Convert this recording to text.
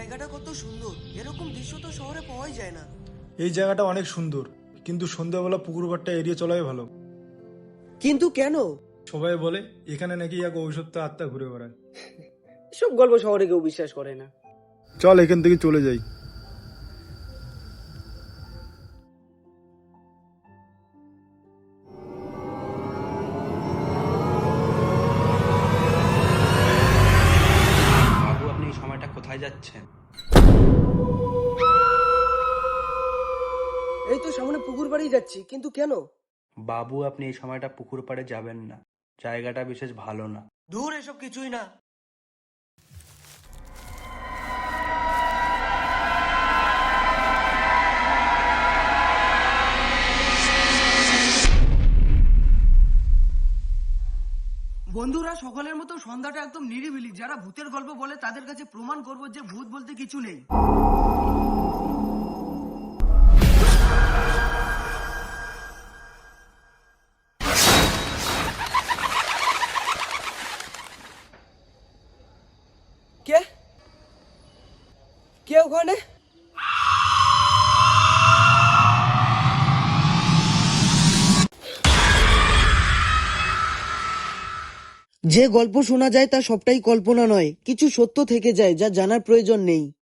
জায়গাটা কত সুন্দর, এরকম দৃশ্য তো শহরে পাওয়াই যায় না। এই জায়গাটা অনেক সুন্দর, কিন্তু সন্ধ্যাবেলা পুকুর পাড়টা এড়িয়ে চলাই ভালো। কিন্তু কেন? সবাই বলে এখানে নাকি এক অভিশপ্ত আত্মা ঘুরে বেড়ায়। সব গল্প শহরে কেউ বিশ্বাস করে না। চল এখান থেকে চলে যাই। বাবু, আপনি এই সময়টা কোথায় যাচ্ছেন? এই তো সামনে পুকুর বাড়ি যাচ্ছি, কিন্তু কেন? বাবু, আপনি এই সময়টা পুকুর পাড়ে যাবেন না, জায়গাটা বিশেষ ভালো না। দূর, এসব কিছুই না। বন্ধুরা, সকলের মতো সন্ধ্যাটা একদম নিরিবিলি। যারা ভূতের গল্প বলে তাদের কাছে প্রমাণ করব যে ভূত বলতে কিছু নেই। কে কে ওখানে? যে গল্প শোনা যায় তা সবটাই কল্পনা নয়, কিছু সত্য থেকে যায় যা জানার প্রয়োজন নেই।